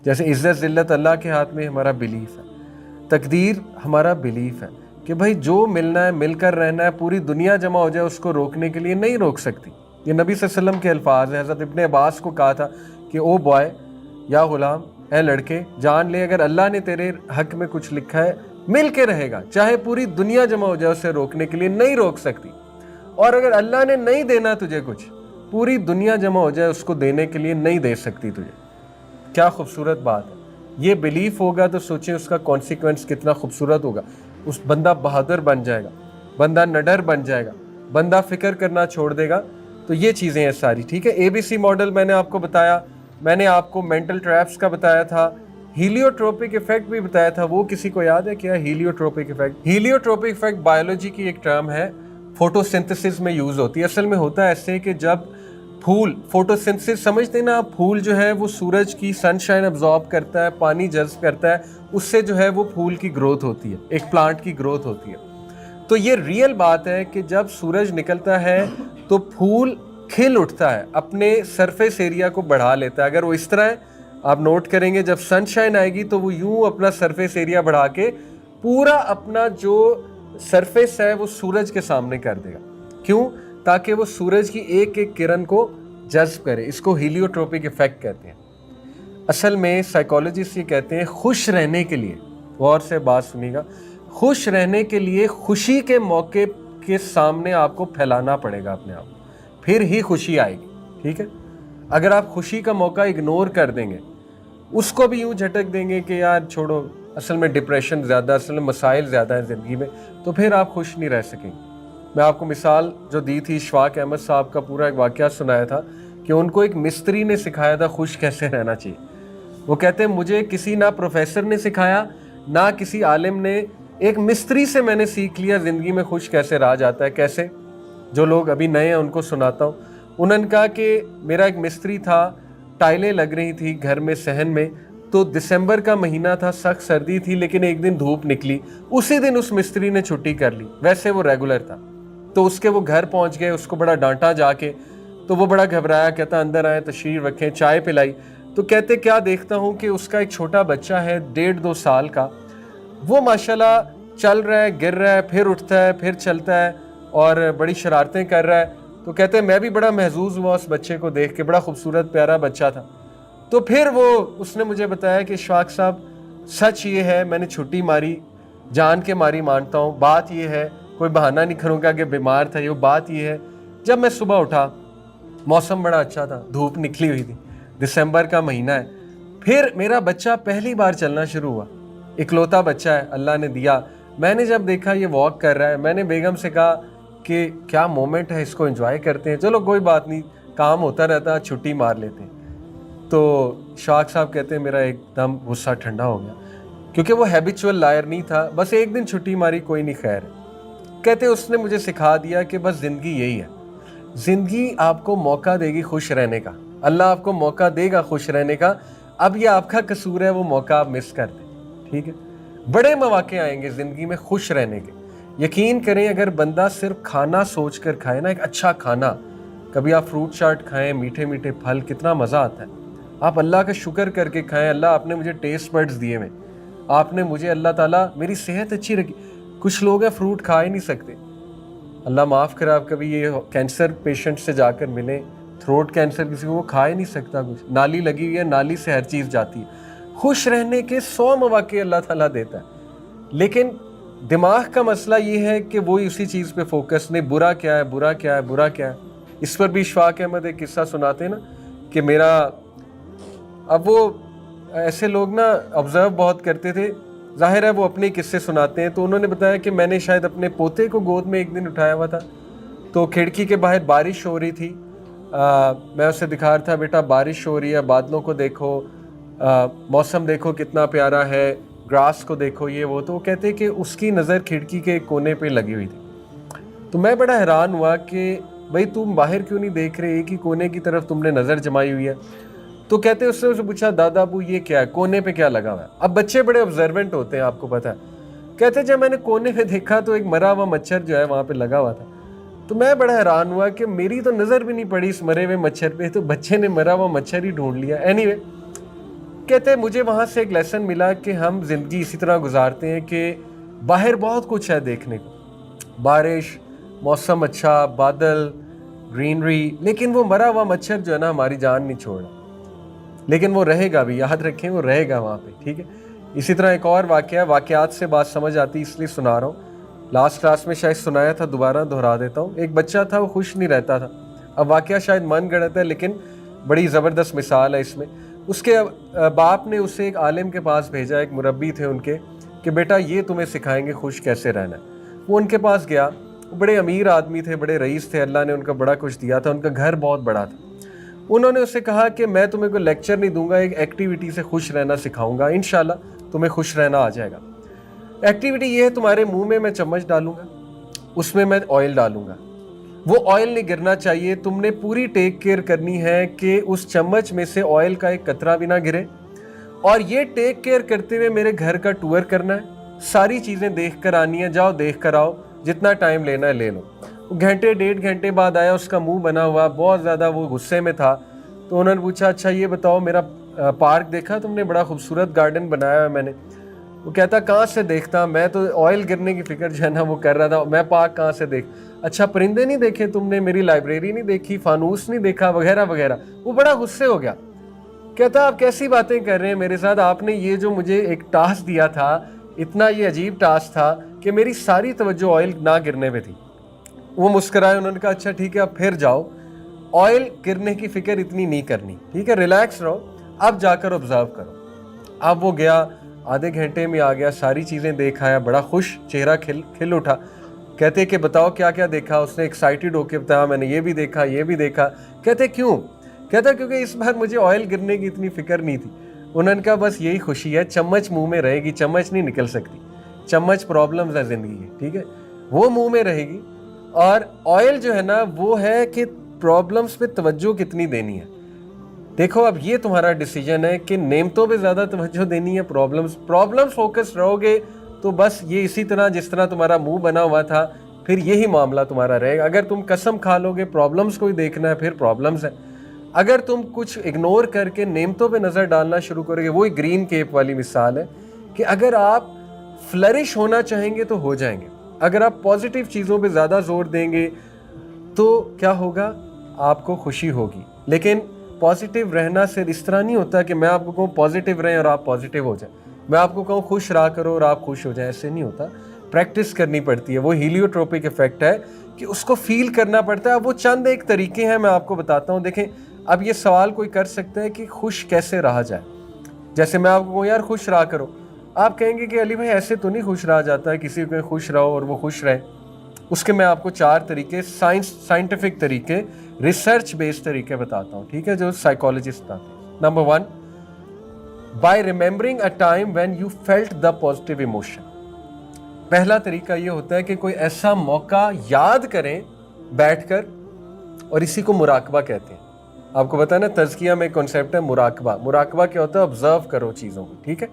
جیسے عزت ذلت اللہ کے ہاتھ میں ہمارا بلیف ہے، تقدیر ہمارا بلیف ہے کہ بھائی جو ملنا ہے مل کر رہنا ہے، پوری دنیا جمع ہو جائے اس کو روکنے کے لیے نہیں روک سکتی۔ یہ نبی صلی اللہ علیہ وسلم کے الفاظ ہیں۔ حضرت ابن عباس کو کہا تھا کہ او بوائے، یا غلام، اے لڑکے، جان لے اگر اللہ نے تیرے حق میں کچھ لکھا ہے مل کے رہے گا، چاہے پوری دنیا جمع ہو جائے اسے روکنے کے لیے نہیں روک سکتی، اور اگر اللہ نے نہیں دینا تجھے کچھ، پوری دنیا جمع ہو جائے اس کو دینے کے لیے نہیں دے سکتی تجھے۔ کیا خوبصورت بات ہے۔ یہ بلیف ہوگا تو سوچیں اس کا کانسیکوینس کتنا خوبصورت ہوگا۔ اس بندہ بہادر بن جائے گا، بندہ نڈر بن جائے گا، بندہ فکر کرنا چھوڑ دے گا۔ تو یہ چیزیں ہیں ساری، ٹھیک ہے۔ ABC ماڈل میں نے آپ کو بتایا، میں نے آپ کو مینٹل ٹریپس کا بتایا تھا، ہیلیوٹروپک ایفیکٹ بھی بتایا تھا۔ وہ کسی کو یاد ہے کیا ہیلیوٹروپک ایفیکٹ؟ ہیلیوٹروپک ایفیکٹ بایولوجی کی ایک ٹرم ہے، فوٹو سنتھسس میں یوز ہوتی ہے۔ اصل میں ہوتا ہے ایسے کہ جب پھول، فوٹو سنتھسس سمجھتے ہیں نا آپ، پھول جو ہے وہ سورج کی سن شائن ابزارب کرتا ہے، پانی جذب کرتا ہے، اس سے جو ہے وہ پھول کی گروتھ ہوتی ہے، ایک پلانٹ کی گروتھ ہوتی ہے۔ تو یہ ریئل بات ہے کہ جب سورج نکلتا ہے تو پھول کھل اٹھتا ہے، اپنے سرفیس ایریا کو بڑھا لیتا ہے۔ اگر وہ اس طرح ہے، آپ نوٹ کریں گے جب سن شائن آئے گی تو وہ یوں اپنا سرفیس ایریا بڑھا کے پورا اپنا جو سرفیس ہے وہ سورج کے سامنے کر دے گا۔ کیوں؟ تاکہ وہ سورج کی ایک ایک کرن کو جذب کرے۔ اس کو ہیلیوٹروپک ایفیکٹ کہتے ہیں۔ اصل میں سائیکالوجسٹ یہ کہتے ہیں خوش رہنے کے لیے، غور سے بات سنیے گا، خوش رہنے کے لیے خوشی کے موقع کے سامنے آپ کو پھیلانا پڑے گا اپنے آپ، پھر ہی خوشی آئے گی، ٹھیک ہے۔ اگر آپ خوشی کا موقع اگنور کر دیں گے، اس کو بھی یوں جھٹک دیں گے کہ یار چھوڑو، اصل میں ڈپریشن زیادہ، اصل میں مسائل زیادہ ہیں زندگی میں، تو پھر آپ خوش نہیں رہ سکیں گے۔ میں آپ کو مثال جو دی تھی، اشفاق احمد صاحب کا پورا ایک واقعہ سنایا تھا کہ ان کو ایک مستری نے سکھایا تھا خوش کیسے رہنا چاہیے۔ وہ کہتے ہیں مجھے کسی نہ پروفیسر نے سکھایا نہ کسی عالم نے، ایک مستری سے میں نے سیکھ لیا زندگی میں خوش کیسے رہا جاتا ہے۔ کیسے؟ جو لوگ ابھی نئے ہیں ان کو سناتا ہوں۔ انہوں نے کہا کہ میرا ایک مستری تھا، ٹائلیں لگ رہی تھی گھر میں صحن میں، تو دسمبر کا مہینہ تھا، سخت سردی تھی، لیکن ایک دن دھوپ نکلی، اسی دن اس مستری نے چھٹی کر لی، ویسے وہ ریگولر تھا۔ تو اس کے وہ گھر پہنچ گئے، اس کو بڑا ڈانٹا جا کے، تو وہ بڑا گھبرایا، کہتا اندر آئے، تشریف رکھیں، چائے پلائی۔ تو کہتے کیا دیکھتا ہوں کہ اس کا ایک چھوٹا بچہ ہے 1.5-2 سال کا، وہ ماشاءاللہ چل رہا ہے، گر رہا ہے، پھر اٹھتا ہے، پھر چلتا ہے، اور بڑی شرارتیں کر رہا ہے۔ تو کہتے ہیں میں بھی بڑا محظوظ ہوا اس بچے کو دیکھ کے، بڑا خوبصورت پیارا بچہ تھا۔ تو پھر اس نے مجھے بتایا کہ اشفاق صاحب سچ یہ ہے، میں نے چھٹی ماری، جان کے ماری مانتا ہوں، بات یہ ہے، کوئی بہانہ نہیں کروں گا کہ بیمار تھا، یہ بات یہ ہے، جب میں صبح اٹھا موسم بڑا اچھا تھا، دھوپ نکلی ہوئی تھی، دسمبر کا مہینہ ہے، پھر میرا بچہ پہلی بار چلنا شروع ہوا، اکلوتا بچہ ہے اللہ نے دیا۔ میں نے جب دیکھا یہ واک کر رہا ہے، میں نے بیگم سے کہا کہ کیا مومنٹ ہے، اس کو انجوائے کرتے ہیں، چلو کوئی بات نہیں، کام ہوتا رہتا، چھٹی مار لیتے ہیں۔ تو شاق صاحب کہتے ہیں میرا ایک دم غصہ ٹھنڈا ہو گیا، کیونکہ وہ ہیبیچول لائر نہیں تھا، بس ایک دن چھٹی ماری، کوئی نہیں، خیر ہے۔ کہتے اس نے مجھے سکھا دیا کہ بس زندگی یہی ہے، زندگی آپ کو موقع دے گی خوش رہنے کا، اللہ آپ کو موقع دے گا خوش رہنے کا، اب یہ آپ کا قصور ہے وہ موقع آپ مس کر دیں، ٹھیک ہے۔ بڑے مواقع آئیں گے زندگی میں خوش رہنے کے، یقین کریں اگر بندہ صرف کھانا سوچ کر کھائے نا، ایک اچھا کھانا، کبھی آپ فروٹ چاٹ کھائیں، میٹھے میٹھے پھل، کتنا مزہ آتا ہے۔ آپ اللہ کا شکر کر کے کھائیں، اللہ آپ نے مجھے ٹیسٹ بڈز دیے ہوئے، آپ نے مجھے، اللہ تعالیٰ میری صحت اچھی رکھی۔ کچھ لوگ ہیں فروٹ کھا ہی نہیں سکتے، اللہ معاف کرے، آپ کبھی یہ کینسر پیشنٹ سے جا کر ملیں، تھروٹ کینسر کسی کو، وہ کھا ہی نہیں سکتا کچھ، نالی لگی ہوئی ہے، نالی سے ہر چیز جاتی ہے۔ خوش رہنے کے 100 مواقع اللہ تعالیٰ دیتا ہے، لیکن دماغ کا مسئلہ یہ ہے کہ وہی اسی چیز پہ فوکس نہیں، برا کیا ہے، برا کیا ہے، برا کیا ہے۔ اس پر بھی اشفاق احمد ایک قصہ سناتے ہیں نا کہ میرا، اب وہ ایسے لوگ نا آبزرو بہت کرتے تھے، ظاہر ہے وہ اپنے قصے سناتے ہیں، تو انہوں نے بتایا کہ میں نے شاید اپنے پوتے کو گود میں ایک دن اٹھایا ہوا تھا، تو کھڑکی کے باہر بارش ہو رہی تھی، میں اسے دکھا رہا تھا بیٹا بارش ہو رہی ہے، بادلوں کو دیکھو، موسم دیکھو کتنا پیارا ہے، گراس کو دیکھو، یہ وہ۔ تو وہ کہتے کہ اس کی نظر کھڑکی کے کونے پہ لگی ہوئی تھی، تو میں بڑا حیران ہوا کہ بھائی تم باہر کیوں نہیں دیکھ رہے، ایک ہی کونے کی طرف تم نے نظر جمائی ہوئی ہے۔ تو کہتے اس سے پوچھا دادا ابو یہ کیا ہے، کونے پہ کیا لگا ہوا ہے؟ اب بچے بڑے آبزروینٹ ہوتے ہیں، آپ کو پتہ ہے۔ کہتے جب میں نے کونے پہ دیکھا تو ایک مرا ہوا مچھر جو ہے وہاں پہ لگا ہوا تھا، تو میں بڑا حیران ہوا کہ میری تو نظر بھی نہیں پڑی اس مرے ہوئے مچھر پہ، تو بچے نے مرا ہوا مچھر ہی ڈھونڈ لیا۔ اینی وے، کہتے مجھے وہاں سے ایک لیسن ملا کہ ہم زندگی اسی طرح گزارتے ہیں کہ باہر بہت کچھ ہے دیکھنے کو، بارش، موسم اچھا، بادل، گرینری، لیکن وہ مرا ہوا مچھر جو ہے نا ہماری جان نہیں چھوڑ رہا، لیکن وہ رہے گا بھی، یاد رکھیں وہ رہے گا وہاں پہ، ٹھیک ہے. اسی طرح ایک اور واقعہ، واقعات سے بات سمجھ آتی اس لیے سنا رہا ہوں، لاسٹ کلاس میں شاید سنایا تھا، دوبارہ دہرا دیتا ہوں. ایک بچہ تھا، وہ خوش نہیں رہتا تھا. اب واقعہ شاید من گڑت ہے لیکن بڑی زبردست مثال ہے اس میں. اس کے باپ نے اسے ایک عالم کے پاس بھیجا، ایک مربی تھے ان کے، کہ بیٹا یہ تمہیں سکھائیں گے خوش کیسے رہنا ہے. وہ ان کے پاس گیا، بڑے امیر آدمی تھے، بڑے رئیس تھے، اللہ نے ان کا بڑا کچھ دیا تھا، ان کا گھر بہت بڑا تھا. انہوں نے اسے کہا کہ میں تمہیں کوئی لیکچر نہیں دوں گا، ایک ایکٹیویٹی سے خوش رہنا سکھاؤں گا، انشاءاللہ تمہیں خوش رہنا آ جائے گا. ایکٹیویٹی یہ ہے، تمہارے منہ میں چمچ ڈالوں گا، اس میں آئل ڈالوں گا، وہ آئل نہیں گرنا چاہیے، تم نے پوری ٹیک کیئر کرنی ہے کہ اس چمچ میں سے آئل کا ایک قطرہ بھی نہ گرے، اور یہ ٹیک کیئر کرتے ہوئے میرے گھر کا ٹور کرنا ہے، ساری چیزیں دیکھ کر آنی ہے، جاؤ دیکھ کر آؤ، جتنا ٹائم لینا ہے لے لو. گھنٹے 1.5 گھنٹے بعد آیا، اس کا منہ بنا ہوا، بہت زیادہ وہ غصے میں تھا. تو انہوں نے پوچھا اچھا یہ بتاؤ میرا پارک دیکھا تم نے، بڑا خوبصورت گارڈن بنایا ہے میں نے. وہ کہتا کہاں سے دیکھتا، میں تو آئل گرنے کی فکر جو ہے نا وہ کر رہا تھا، میں پارک کہاں سے دیکھ. اچھا پرندے نہیں دیکھے تم نے، میری لائبریری نہیں دیکھی، فانوس نہیں دیکھا، وغیرہ وغیرہ. وہ بڑا غصے ہو گیا، کہتا آپ کیسی باتیں کر رہے ہیں میرے ساتھ، آپ نے یہ جو مجھے ایک ٹاسک دیا تھا، اتنا یہ عجیب ٹاسک تھا کہ میری ساری توجہ آئل نہ گرنے پہ تھی. وہ مسکرائے، انہوں نے کہا اچھا ٹھیک ہے اب پھر جاؤ، آئل گرنے کی فکر اتنی نہیں کرنی، ٹھیک ہے ریلیکس رہو، اب جا کر آبزرو کرو. اب وہ گیا، آدھے گھنٹے میں آ گیا، ساری چیزیں دیکھ آیا، بڑا خوش، چہرہ کھل اٹھا. کہتے کہ بتاؤ کیا کیا دیکھا. اس نے ایکسائٹیڈ ہو کے بتایا میں نے یہ بھی دیکھا، یہ بھی دیکھا. کہتے کیوں؟ کہتا کیونکہ اس بار مجھے آئل گرنے کی اتنی فکر نہیں تھی. انہوں نے کہا بس یہی خوشی ہے، چمچ منہ میں رہے گی، چمچ نہیں نکل سکتی، چمچ پرابلمز ہے زندگی کی، ٹھیک ہے، وہ منہ میں رہے گی. اور آئل جو ہے نا وہ ہے کہ پرابلمز پہ توجہ کتنی دینی ہے. دیکھو اب یہ تمہارا ڈیسیجن ہے کہ نعمتوں پہ زیادہ توجہ دینی ہے، پرابلم فوکس رہو گے تو بس یہ اسی طرح جس طرح تمہارا منہ بنا ہوا تھا پھر یہی معاملہ تمہارا رہے گا. اگر تم قسم کھا لو گے پرابلمز کو ہی دیکھنا ہے پھر پرابلمز ہے. اگر تم کچھ اگنور کر کے نعمتوں پہ نظر ڈالنا شروع کرو گے، وہی گرین کیپ والی مثال ہے کہ اگر آپ فلرش ہونا چاہیں گے تو ہو جائیں گے. اگر آپ پازیٹیو چیزوں پہ زیادہ زور دیں گے تو کیا ہوگا، آپ کو خوشی ہوگی. لیکن پازیٹیو رہنا صرف اس طرح نہیں ہوتا کہ میں آپ کو کہوں پازیٹیو رہیں اور آپ پازیٹیو ہو جائیں، میں آپ کو کہوں خوش رہا کرو اور آپ خوش ہو جائیں، ایسے نہیں ہوتا. پریکٹس کرنی پڑتی ہے، وہ ہیلیوٹروپک ایفیکٹ ہے کہ اس کو فیل کرنا پڑتا ہے. وہ چند ایک طریقے ہیں میں آپ کو بتاتا ہوں. دیکھیں اب یہ سوال کوئی کر سکتا ہے کہ خوش کیسے رہا جائے. جیسے میں آپ کو کہوں یار خوش رہا کرو، آپ کہیں گے کہ علی بھائی ایسے تو نہیں خوش رہا جاتا ہے، کسی کو خوش رہو اور وہ خوش رہے. اس کے میں آپ کو 4 طریقے، سائنٹیفک طریقے، ریسرچ بیسڈ طریقے بتاتا ہوں، ٹھیک ہے، جو سائیکالوجسٹ بتاتے ہیں. Number 1، by remembering a time when you felt the positive emotion. پہلا طریقہ یہ ہوتا ہے کہ کوئی ایسا موقع یاد کریں بیٹھ کر، اور اسی کو مراقبہ کہتے ہیں. آپ کو پتا ہے نا تزکیہ میں کنسیپٹ ہے مراقبہ. مراقبہ کیا ہوتا ہے؟ آبزرو کرو چیزوں کو، ٹھیک ہے.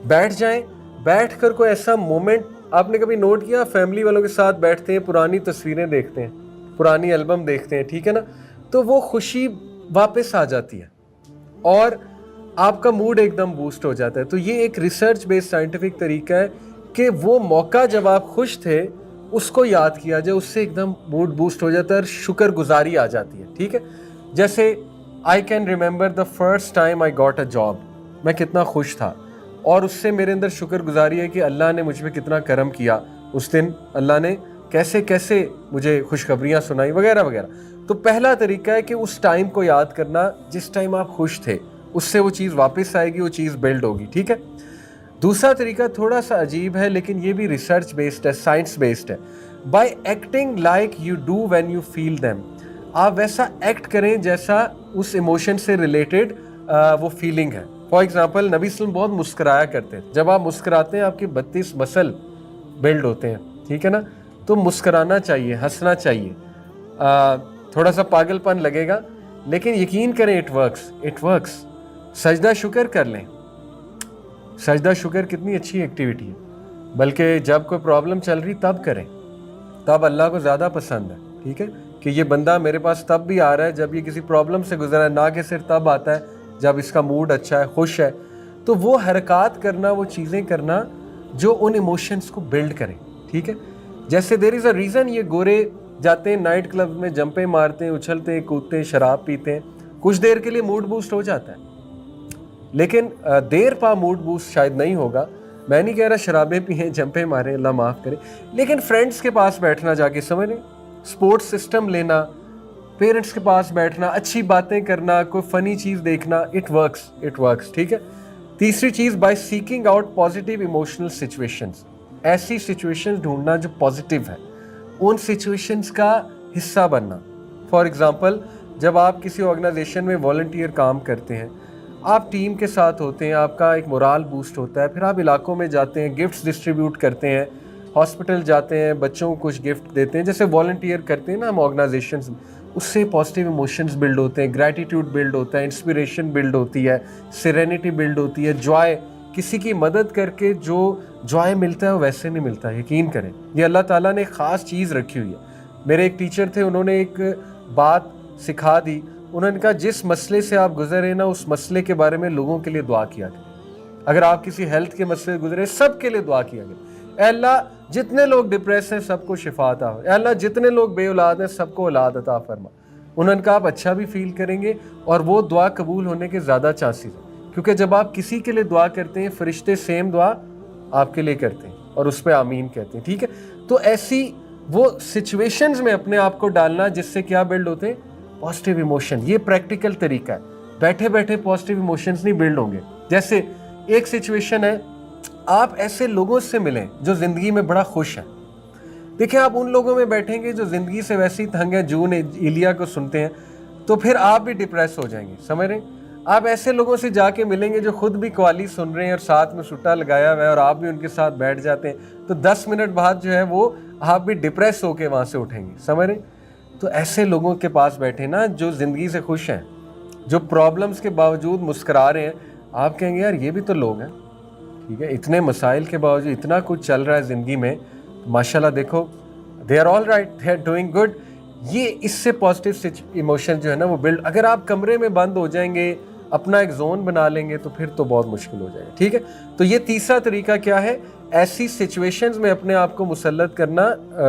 بیٹھ جائیں، بیٹھ کر کوئی ایسا مومنٹ. آپ نے کبھی نوٹ کیا فیملی والوں کے ساتھ بیٹھتے ہیں، پرانی تصویریں دیکھتے ہیں، پرانی البم دیکھتے ہیں، ٹھیک ہے نا، تو وہ خوشی واپس آ جاتی ہے اور آپ کا موڈ ایک دم بوسٹ ہو جاتا ہے. تو یہ ایک ریسرچ بیسڈ سائنٹیفک طریقہ ہے کہ وہ موقع جب آپ خوش تھے اس کو یاد کیا جائے، اس سے ایک دم موڈ بوسٹ ہو جاتا ہے اور شکر گزاری آ جاتی ہے، ٹھیک ہے. جیسے I can remember the first time I got a job, میں کتنا خوش تھا اور اس سے میرے اندر شکر گزاری ہے کہ اللہ نے مجھ پہ کتنا کرم کیا اس دن، اللہ نے کیسے کیسے مجھے خوشخبریاں سنائی وغیرہ وغیرہ. تو پہلا طریقہ ہے کہ اس ٹائم کو یاد کرنا جس ٹائم آپ خوش تھے، اس سے وہ چیز واپس آئے گی، وہ چیز بلڈ ہوگی، ٹھیک ہے. دوسرا طریقہ تھوڑا سا عجیب ہے لیکن یہ بھی ریسرچ بیسڈ ہے، سائنس بیسڈ ہے. By acting like you do when you feel them. آپ ویسا ایکٹ کریں جیسا اس ایموشن سے ریلیٹڈ وہ فیلنگ ہے. فار ایگزامپل نبی صلی اللہ علیہ وسلم بہت مسکرایا کرتے ہیں. جب آپ مسکراتے ہیں آپ کے 32 مسل بلڈ ہوتے ہیں، ٹھیک ہے نا. تو مسکرانا چاہیے، ہنسنا چاہیے. تھوڑا سا پاگل پن لگے گا لیکن یقین کریں اٹ ورکس. سجدہ شکر کر لیں. سجدہ شکر کتنی اچھی ایکٹیویٹی ہے، بلکہ جب کوئی پرابلم چل رہی تب کریں، تب اللہ کو زیادہ پسند ہے، ٹھیک ہے، کہ یہ بندہ میرے پاس تب بھی آ رہا ہے جب یہ کسی پرابلم سے گزرا ہے، نہ کہ صرف تب آتا ہے جب اس کا موڈ اچھا ہے, خوش ہے, تو وہ حرکات کرنا, وہ چیزیں کرنا جو ان ایموشنز کو بلڈ کریں. ٹھیک ہے, جیسے دیر از اے ریزن یہ گورے جاتے ہیں نائٹ کلب میں, جمپیں مارتے ہیں, اچھلتے ہیں, کودتے ہیں, شراب پیتے ہیں, کچھ دیر کے لیے موڈ بوسٹ ہو جاتا ہے, لیکن دیر پا موڈ بوسٹ شاید نہیں ہوگا. میں نہیں کہہ رہا شرابیں پئیں, جمپیں ماریں, اللہ معاف کرے, لیکن فرینڈس کے پاس بیٹھنا جا کے, سمجھ رہے, سپورٹ سسٹم لینا, پیرنٹس کے پاس بیٹھنا, اچھی باتیں کرنا, کوئی فنی چیز دیکھنا, اٹ ورکس. ٹھیک ہے. تیسری چیز, by seeking out positive emotional situations, ایسی سچویشنز ڈھونڈنا جو پازیٹیو ہے, ان سچویشنز کا حصہ بننا. فار ایگزامپل, جب آپ کسی آرگنائزیشن میں والنٹیئر کام کرتے ہیں, آپ ٹیم کے ساتھ ہوتے ہیں, آپ کا ایک مورال بوسٹ ہوتا ہے, پھر آپ علاقوں میں جاتے ہیں, گفٹس ڈسٹریبیوٹ کرتے ہیں, ہاسپٹل جاتے ہیں, بچوں کو کچھ گفٹ دیتے ہیں, جیسے والنٹیئر کرتے ہیں نا ہم آرگنائزیشنز میں, اس سے پازیٹیو ایموشنز بلڈ ہوتے ہیں, گریٹیٹیوڈ بلڈ ہوتا ہے, انسپریشن بلڈ ہوتی ہے, سیرینٹی بلڈ ہوتی ہے, جوائے, کسی کی مدد کر کے جو جوائے ملتا ہے وہ ویسے نہیں ملتا, یقین کریں, یہ اللہ تعالیٰ نے ایک خاص چیز رکھی ہوئی ہے. میرے ایک ٹیچر تھے, انہوں نے ایک بات سکھا دی, انہوں نے کہا جس مسئلے سے آپ گزرے نا, اس مسئلے کے بارے میں لوگوں کے لیے دعا کیا کریں. اگر آپ کسی ہیلتھ کے مسئلے سے گزرے, سب کے لیے دعا کیا کریں, اے اللہ جتنے لوگ ڈپریس ہیں سب کو شفا عطا ہو, اے اللہ جتنے لوگ بے اولاد ہیں سب کو اولاد عطا فرما. انہوں نے کہا آپ اچھا بھی فیل کریں گے اور وہ دعا قبول ہونے کے زیادہ چانسز ہیں, کیونکہ جب آپ کسی کے لیے دعا کرتے ہیں, فرشتے سیم دعا آپ کے لیے کرتے ہیں اور اس پہ آمین کہتے ہیں. ٹھیک ہے, تو ایسی وہ سچویشنز میں اپنے آپ کو ڈالنا جس سے کیا بلڈ ہوتے ہیں, پازیٹیو ایموشن. یہ پریکٹیکل طریقہ ہے, بیٹھے بیٹھے پازیٹیو ایموشنز نہیں بلڈ ہوں گے. جیسے ایک سچویشن ہے, آپ ایسے لوگوں سے ملیں جو زندگی میں بڑا خوش ہیں. دیکھیں آپ ان لوگوں میں بیٹھیں گے جو زندگی سے ویسے ہی تنگ ہیں, جون ایلیا کو سنتے ہیں, تو پھر آپ بھی ڈپریس ہو جائیں گے, سمجھ رہے ہیں. آپ ایسے لوگوں سے جا کے ملیں گے جو خود بھی قوالی سن رہے ہیں اور ساتھ میں سٹا لگایا ہوا ہے, اور آپ بھی ان کے ساتھ بیٹھ جاتے ہیں, تو 10 منٹ بعد جو ہے وہ آپ بھی ڈپریس ہو کے وہاں سے اٹھیں گے, سمجھ رہے ہیں. تو ایسے لوگوں کے پاس بیٹھے نا جو زندگی سے خوش ہیں, جو پرابلمس کے باوجود مسکرا رہے ہیں. آپ کہیں گے یار یہ بھی تو لوگ ہیں, ٹھیک ہے, اتنے مسائل کے باوجود اتنا کچھ چل رہا ہے زندگی میں, ماشاءاللہ دیکھو, they are all right, they are doing good. یہ اس سے پازیٹیو ایموشن جو ہے نا وہ بلڈ. اگر آپ کمرے میں بند ہو جائیں گے, اپنا ایک زون بنا لیں گے, تو پھر تو بہت مشکل ہو جائے گا. ٹھیک ہے, تو یہ تیسرا طریقہ کیا ہے, ایسی سچویشنز میں اپنے آپ کو مسلط کرنا,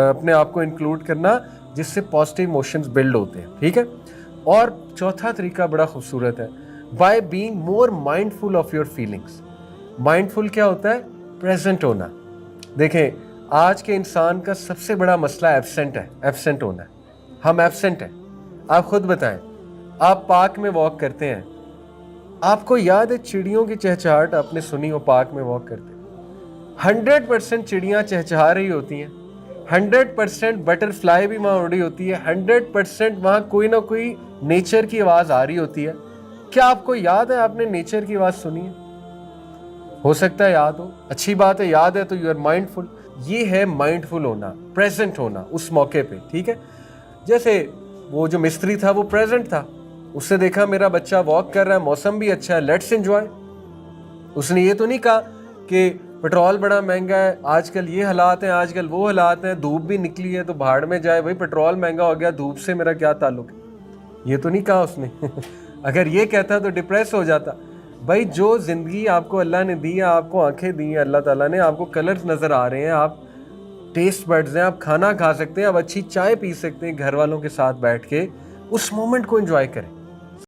اپنے آپ کو انکلوڈ کرنا جس سے پازیٹیو ایموشنز بلڈ ہوتے ہیں. ٹھیک ہے, اور چوتھا طریقہ بڑا خوبصورت ہے, by being more mindful of your feelings. Mindful کیا ہوتا ہے, پریزنٹ ہونا. دیکھیں آج کے انسان کا سب سے بڑا مسئلہ ایبسنٹ ہونا ہے. ہم ایبسنٹ ہیں. آپ خود بتائیں, آپ پارک میں واک کرتے ہیں, آپ کو یاد ہے چڑیوں کی چہچہاہٹ آپ نے سنی ہو, پارک میں واک کرتے 100% چڑیاں چہچہا رہی ہوتی ہیں, 100% بٹر فلائی بھی وہاں اڑ رہی ہوتی ہے, 100% وہاں کوئی نہ کوئی نیچر کی آواز آ رہی ہوتی ہے. کیا آپ کو یاد ہے آپ نے نیچر کی آواز سنی ہے؟ ہو سکتا ہے یاد ہو, اچھی بات ہے, یاد ہے تو یو آر مائنڈفل. یہ ہے مائنڈفل ہونا, پریزنٹ ہونا اس موقع پہ. ٹھیک ہے, جیسے وہ جو مستری تھا وہ پریزنٹ تھا, اس سے دیکھا میرا بچہ واک کر رہا ہے, موسم بھی اچھا ہے, لیٹس انجوائے. اس نے یہ تو نہیں کہا کہ پیٹرول بڑا مہنگا ہے, آج کل یہ حالات ہیں, آج کل وہ حالات ہیں, دھوپ بھی نکلی ہے تو بھاڑ میں جائے, بھائی پیٹرول مہنگا ہو گیا, دھوپ سے میرا کیا تعلق ہے. یہ تو نہیں کہا اس نے. اگر یہ کہتا تو ڈپریس ہو جاتا. بھائی جو زندگی آپ کو اللہ نے دی ہے, آپ کو آنکھیں دی ہیں اللہ تعالیٰ نے, آپ کو کلرز نظر آ رہے ہیں, آپ ٹیسٹ بڈز ہیں, آپ کھانا کھا سکتے ہیں, آپ اچھی چائے پی سکتے ہیں گھر والوں کے ساتھ بیٹھ کے, اس مومنٹ کو انجوائے کریں.